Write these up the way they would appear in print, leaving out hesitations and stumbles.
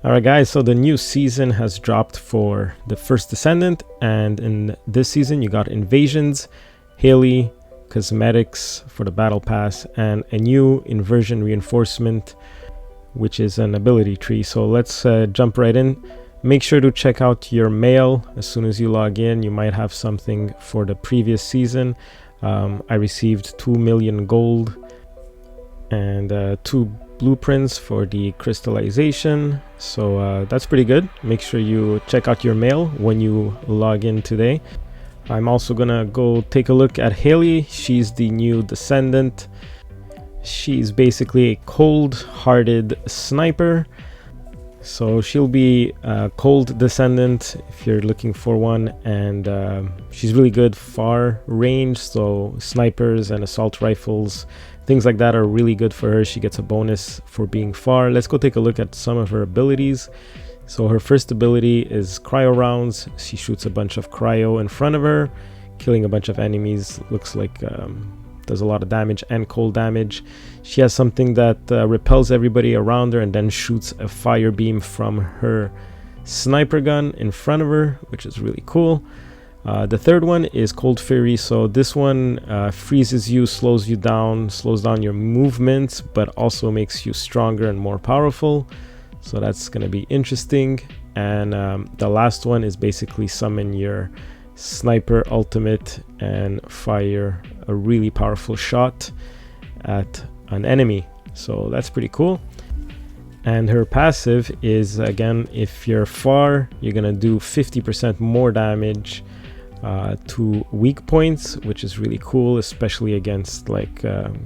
Alright guys, so the new season has dropped for the first Descendant, and in this season you got invasions, Haley, cosmetics for the battle pass, and a new inversion reinforcement, which is an ability tree. So let's jump right in. Make sure to check out your mail as soon as you log in. You might have something for the previous season. I received 2 million gold and 2 blueprints for the crystallization, so that's pretty good. Make sure you check out your mail when you log in today. I'm also gonna go take a look at Haley. She's the new Descendant. She's basically a cold-hearted sniper, so she'll be a cold Descendant if you're looking for one, and she's really good far range, so snipers and assault rifles, things like that are really good for her. She gets a bonus for being far. Let's go take a look at some of her abilities. So her first ability is cryo rounds. She shoots a bunch of cryo in front of her, killing a bunch of enemies. Looks like does a lot of damage and cold damage. She has something that repels everybody around her and then shoots a fire beam from her sniper gun in front of her, which is really cool. The third one is Cold Fury. So this one freezes you, slows you down, slows down your movements, but also makes you stronger and more powerful. So that's going to be interesting. And the last one is basically summon your sniper ultimate and fire a really powerful shot at an enemy. So that's pretty cool. And her passive is, again, if you're far, you're going to do 50% more damage to weak points, which is really cool, especially against like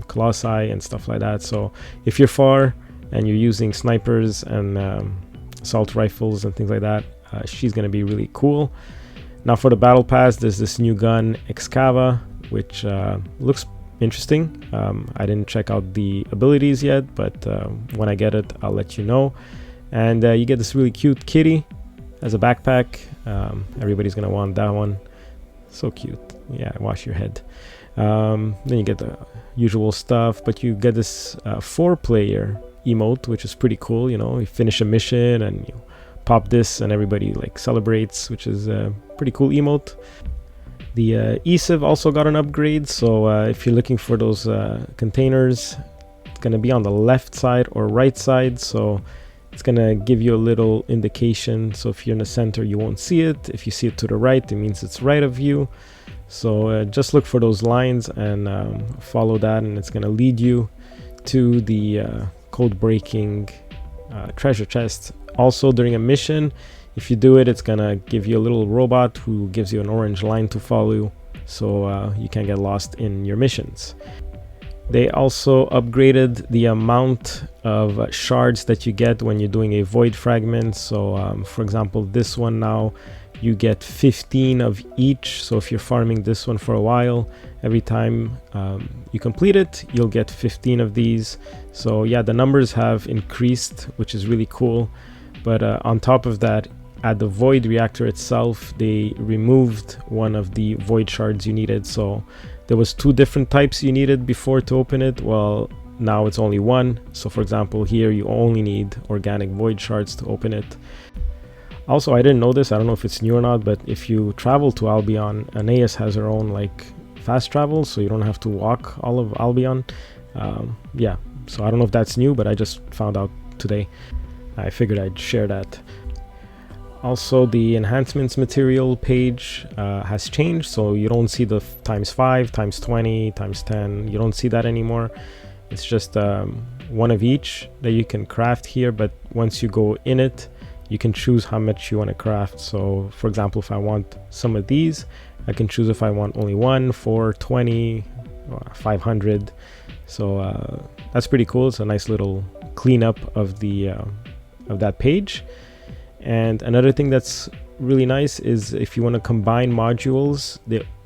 colossi and stuff like that. So if you're far and you're using snipers and assault rifles and things like that, she's going to be really cool. Now for the battle pass, there's this new gun Excava, which looks interesting. I didn't check out the abilities yet, but when I get it, I'll let you know. And you get this really cute kitty as a backpack. Everybody's going to want that one. So cute. Yeah, wash your head. Then you get the usual stuff, but you get this 4-player emote, which is pretty cool. You know, you finish a mission and you pop this and everybody like celebrates, which is a pretty cool emote. The eSiv also got an upgrade, so if you're looking for those containers, it's going to be on the left side or right side, so it's going to give you a little indication. So if you're in the center, you won't see it. If you see it to the right, it means it's right of you. So just look for those lines and follow that, and it's going to lead you to the code breaking treasure chest. Also during a mission, if you do it, it's going to give you a little robot who gives you an orange line to follow, so you can't get lost in your missions. They also upgraded the amount of shards that you get when you're doing a void fragment. So for example, this one now you get 15 of each. So if you're farming this one for a while, every time you complete it, you'll get 15 of these. So yeah, the numbers have increased, which is really cool. But on top of that, at the void reactor itself, they removed one of the void shards you needed. So there was 2 different types you needed before to open it. Well, now it's only 1. So for example, here you only need organic void shards to open it. Also, I didn't know this, I don't know if it's new or not, but if you travel to Albion, Aeneas has her own like fast travel, so you don't have to walk all of Albion. Yeah, so I don't know if that's new, but I just found out today. I figured I'd share that. Also, the enhancements material page has changed, so you don't see the ×5, ×20, ×10. You don't see that anymore. It's just one of each that you can craft here, but once you go in it, you can choose how much you want to craft. So for example, if I want some of these, I can choose if I want only 1, 4, 20, 500. So that's pretty cool. It's a nice little cleanup of the of that page. And another thing that's really nice is if you want to combine modules,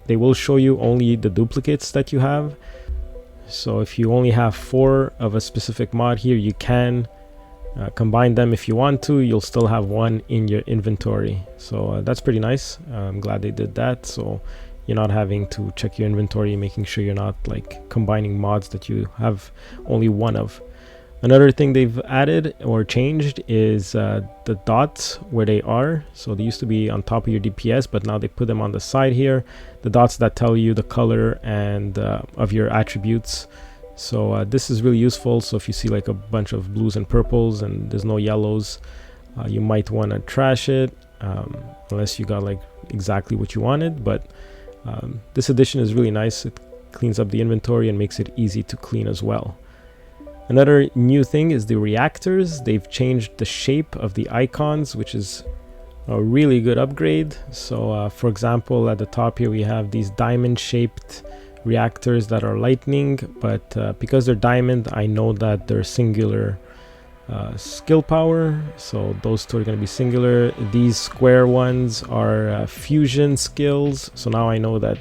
they will show you only the duplicates that you have. So if you only have 4 of a specific mod here, you can combine them if you want to. You'll still have 1 in your inventory. So that's pretty nice. I'm glad they did that. So you're not having to check your inventory, making sure you're not like combining mods that you have only 1 of. Another thing they've added or changed is the dots where they are. So they used to be on top of your DPS, but now they put them on the side here. The dots that tell you the color and of your attributes. So this is really useful. So if you see like a bunch of blues and purples and there's no yellows, you might want to trash it unless you got like exactly what you wanted. But this addition is really nice. It cleans up the inventory and makes it easy to clean as well. Another new thing is the reactors. They've changed the shape of the icons, which is a really good upgrade. So for example, at the top here we have these diamond shaped reactors that are lightning, but because they're diamond, I know that they're singular skill power, so those two are going to be singular. These square ones are fusion skills, so now I know that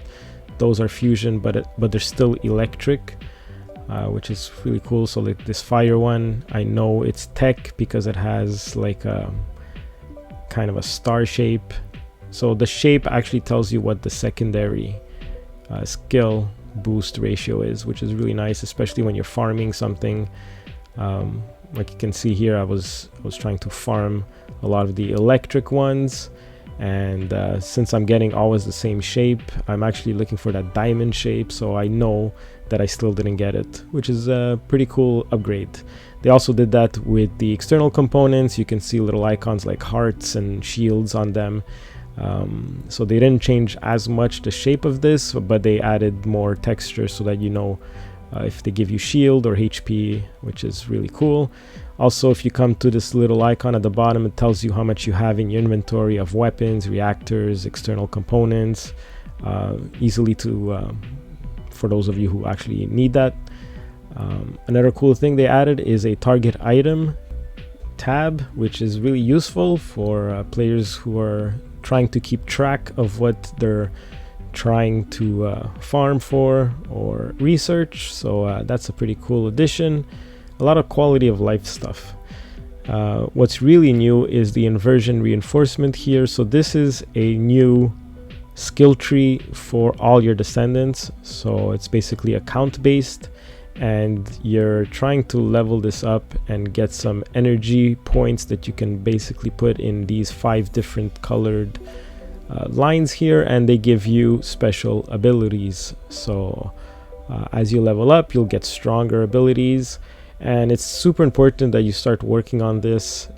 those are fusion, but they're still electric, which is really cool. So like this fire one, I know it's tech because it has like a kind of a star shape. So the shape actually tells you what the secondary skill boost ratio is, which is really nice, especially when you're farming something. Like you can see here, I was trying to farm a lot of the electric ones, and since I'm getting always the same shape, I'm actually looking for that diamond shape, so I know that I still didn't get it, which is a pretty cool upgrade. They also did that with the external components. You can see little icons like hearts and shields on them. So they didn't change as much the shape of this, but they added more texture so that you know if they give you shield or HP, which is really cool. Also, if you come to this little icon at the bottom, it tells you how much you have in your inventory of weapons, reactors, external components, easily to for those of you who actually need that. Another cool thing they added is a target item tab, which is really useful for players who are trying to keep track of what they're trying to farm for or research. So that's a pretty cool addition. A lot of quality of life stuff. What's really new is the inversion reinforcement here. So this is a new skill tree for all your descendants. So it's basically account based, and you're trying to level this up and get some energy points that you can basically put in these 5 different colored lines here, and they give you special abilities. So as you level up, you'll get stronger abilities, and it's super important that you start working on this.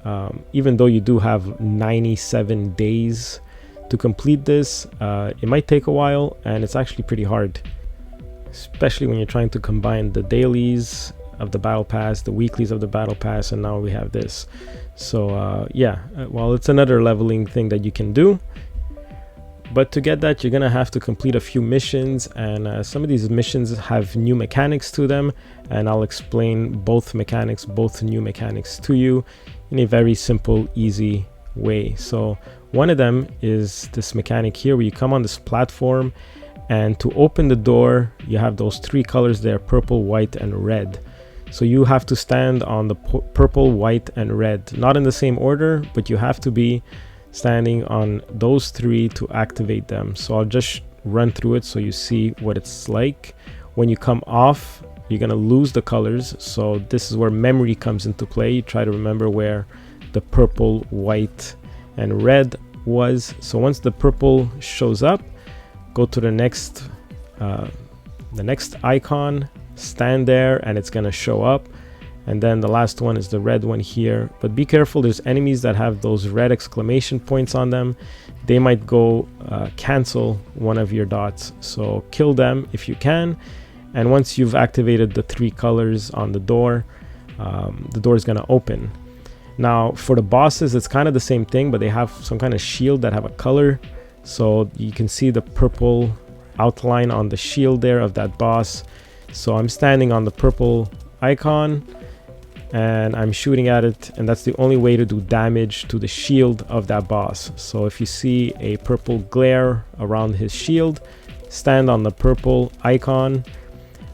Even though you do have 97 days to complete this, it might take a while, and it's actually pretty hard, especially when you're trying to combine the dailies of the battle pass, the weeklies of the battle pass, and now we have this. So yeah, well, it's another leveling thing that you can do. But to get that, you're gonna have to complete a few missions, and some of these missions have new mechanics to them, and I'll explain both new mechanics to you in a very simple, easy way. So one of them is this mechanic here where you come on this platform, and to open the door, you have those 3 colors there, purple, white, and red. So you have to stand on the purple, white, and red, not in the same order, but you have to be standing on those 3 to activate them. So I'll just run through it so you see what it's like. When you come off, you're gonna lose the colors. So this is where memory comes into play. You try to remember where the purple, white, and red was. So once the purple shows up, go to the next icon, stand there, and it's gonna show up. And then the last one is the red one here, but be careful, there's enemies that have those red exclamation points on them. They might go cancel one of your dots, so kill them if you can. And once you've activated the 3 colors on the door is going to open. Now for the bosses, it's kind of the same thing, but they have some kind of shield that have a color, so you can see the purple outline on the shield there of that boss. So I'm standing on the purple icon and I'm shooting at it, and that's the only way to do damage to the shield of that boss. So if you see a purple glare around his shield, stand on the purple icon,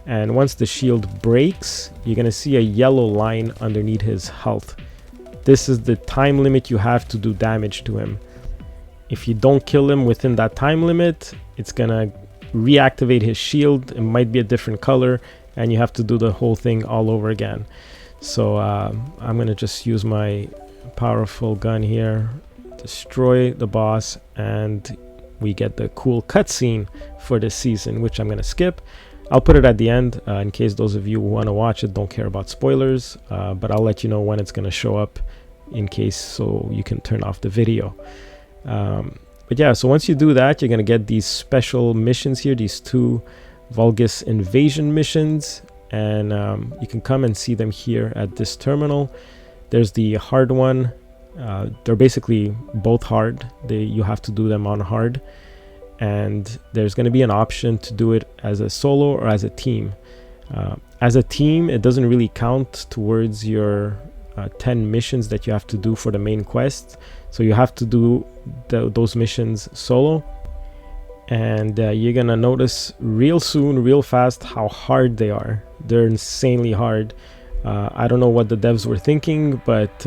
and once the shield breaks, you're gonna see a yellow line underneath his health. This is the time limit you have to do damage to him. If you don't kill him within that time limit, it's gonna reactivate his shield. It might be a different color, and you have to do the whole thing all over again. So I'm gonna just use my powerful gun here, destroy the boss, and we get the cool cutscene for this season, which I'm gonna skip. I'll put it at the end in case those of you who want to watch it don't care about spoilers, but I'll let you know when it's gonna show up in case, so you can turn off the video. But yeah, so once you do that, you're gonna get these special missions here, these 2 Vulgus invasion missions, and you can come and see them here at this terminal. There's the hard one. They're basically both hard. You have to do them on hard, and there's going to be an option to do it as a solo or as a team. As a team, it doesn't really count towards your 10 missions that you have to do for the main quest, so you have to do those missions solo. And you're gonna notice real soon, real fast, how hard they are. They're insanely hard. I don't know what the devs were thinking, but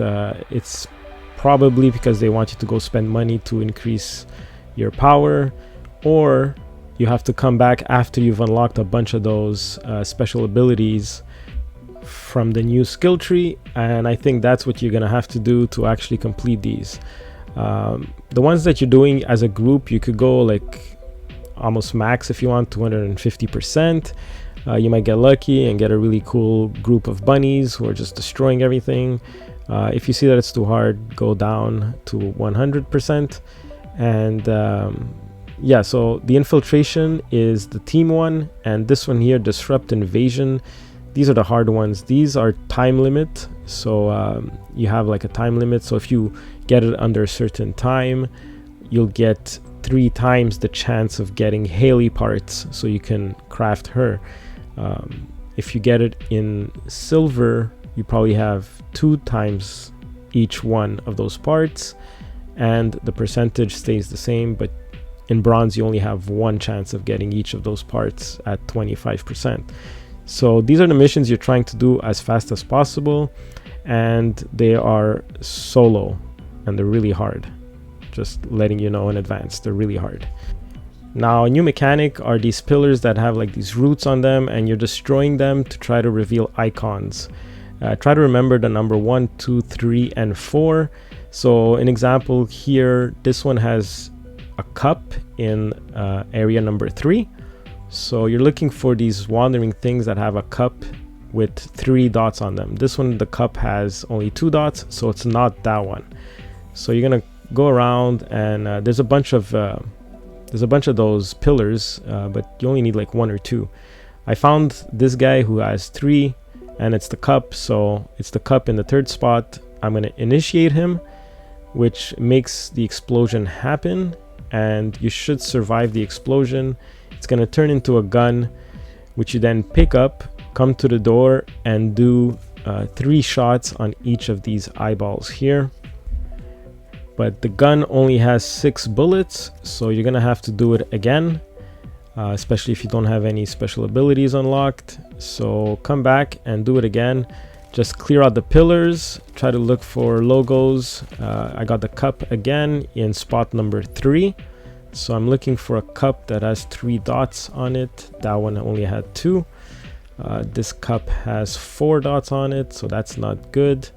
it's probably because they want you to go spend money to increase your power, or you have to come back after you've unlocked a bunch of those special abilities from the new skill tree, and I think that's what you're gonna have to do to actually complete these. The ones that you're doing as a group, you could go like almost max if you want, 250%. You might get lucky and get a really cool group of bunnies who are just destroying everything. If you see that it's too hard, go down to 100%. And yeah, so the infiltration is the team one, and this one here, disrupt invasion, these are the hard ones. These are time limit, so you have like a time limit, so if you get it under a certain time, you'll get 3 times the chance of getting Haley parts, so you can craft her. If you get it in silver, you probably have 2 times each one of those parts, and the percentage stays the same, but in bronze you only have 1 chance of getting each of those parts at 25%. So these are the missions you're trying to do as fast as possible, and they are solo, and they're really hard. Just letting you know in advance, they're really hard. Now, a new mechanic are these pillars that have like these roots on them, and you're destroying them to try to reveal icons. Try to remember the number 1, 2, 3, and 4. So an example here, this one has a cup in area number 3. So you're looking for these wandering things that have a cup with 3 dots on them. This one, the cup has only 2 dots, so it's not that one. So you're gonna go around, and there's a bunch of those pillars, but you only need like 1 or 2. I found this guy who has 3, and it's the cup, so it's the cup in the 3rd spot. I'm gonna initiate him, which makes the explosion happen, and you should survive the explosion. It's gonna turn into a gun, which you then pick up, come to the door, and do 3 shots on each of these eyeballs here. But the gun only has 6 bullets, so you're gonna have to do it again, especially if you don't have any special abilities unlocked. So come back and do it again. Just clear out the pillars, try to look for logos. I got the cup again in spot number 3. So I'm looking for a cup that has 3 dots on it. That one only had 2. This cup has 4 dots on it, so that's not good.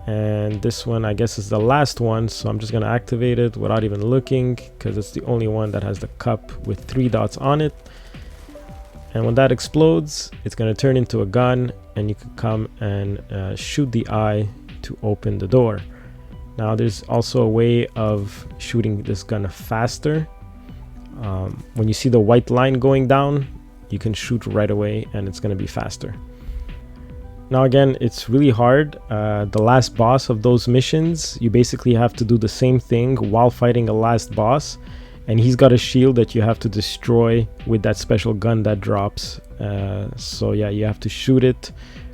And this one, I guess, is the last one, so I'm just gonna activate it without even looking, because it's the only one that has the cup with 3 dots on it. And when that explodes, it's gonna turn into a gun, and you can come and shoot the eye to open the door. Now there's also a way of shooting this gun faster. When you see the white line going down, you can shoot right away, and it's gonna be faster. Now again, it's really hard. The last boss of those missions, you basically have to do the same thing while fighting a last boss, and he's got a shield that you have to destroy with that special gun that drops. So yeah, you have to shoot it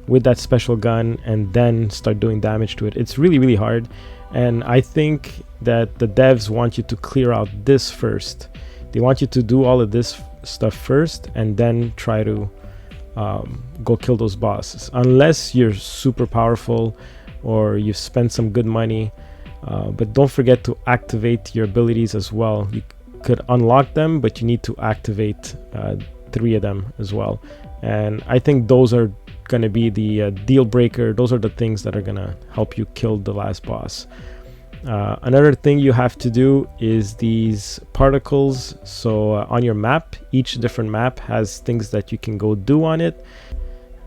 with that special gun and then start doing damage to it. It's really, really hard, and I think that the devs want you to clear out this first. They want you to do all of this stuff first and then try to go kill those bosses, unless you're super powerful or you've spent some good money. But don't forget to activate your abilities as well. You could unlock them, but you need to activate 3 of them as well. And I think those are going to be the deal breaker. Those are the things that are going to help you kill the last boss. Another thing you have to do is these particles. So on your map, each different map has things that you can go do on it.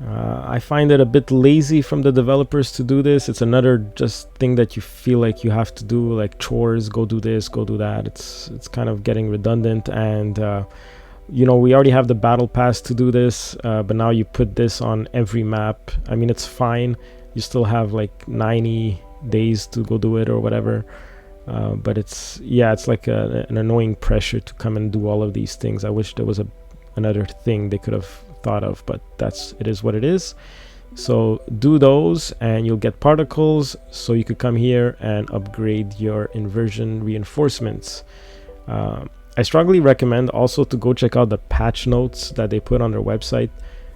I find it a bit lazy from the developers to do this. It's another just thing that you feel like you have to do, like chores, go do this, go do that. It's kind of getting redundant, and you know, we already have the battle pass to do this, but now you put this on every map. I mean, it's fine. You still have like 90 days to go do it or whatever. But it's like an annoying pressure to come and do all of these things. I wish there was another thing they could have thought of, but it is what it is. So do those and you'll get particles, so you could come here and upgrade your inversion reinforcements. I strongly recommend also to go check out the patch notes that they put on their website,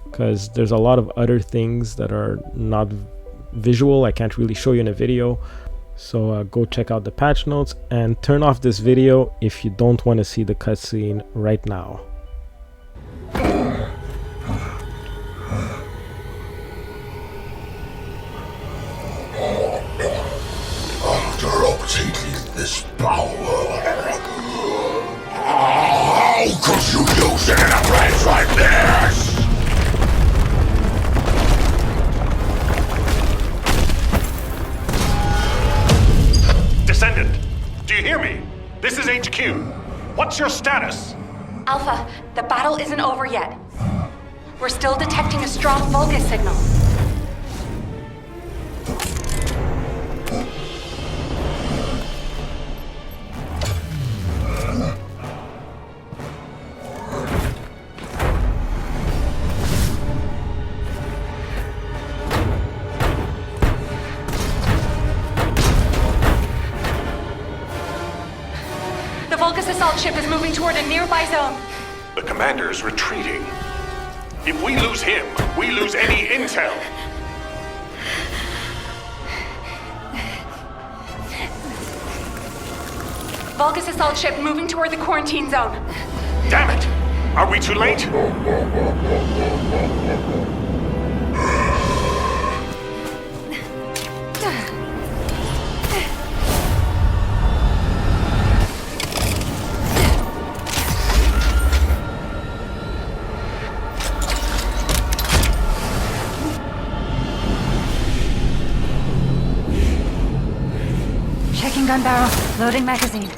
because there's a lot of other things that are not visual. I can't really show you in a video. So go check out the patch notes and turn off this video if you don't want to see the cutscene right now. After obtaining this power, how could you use it in a place like this? Descendant, do you hear me? This is HQ. What's your status? Alpha, the battle isn't over yet. We're still detecting a strong Vulgus signal. The Vulgus assault ship is moving toward a nearby zone. The commander's retreating. If we lose him, we lose any intel. Vulgus assault ship moving toward the quarantine zone. Damn it! Are we too late? Checking gun barrel, loading magazine.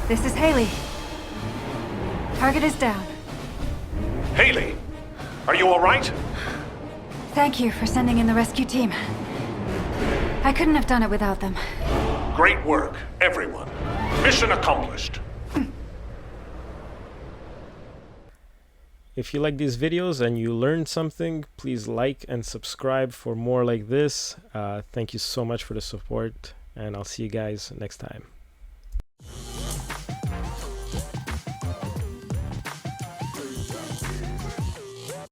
This is Haley. Target is down. Haley, are you all right? Thank you for sending in the rescue team. I couldn't have done it without them. Great work, everyone. Mission accomplished. If you like these videos and you learned something, please like and subscribe for more like this. Thank you so much for the support, and I'll see you guys next time.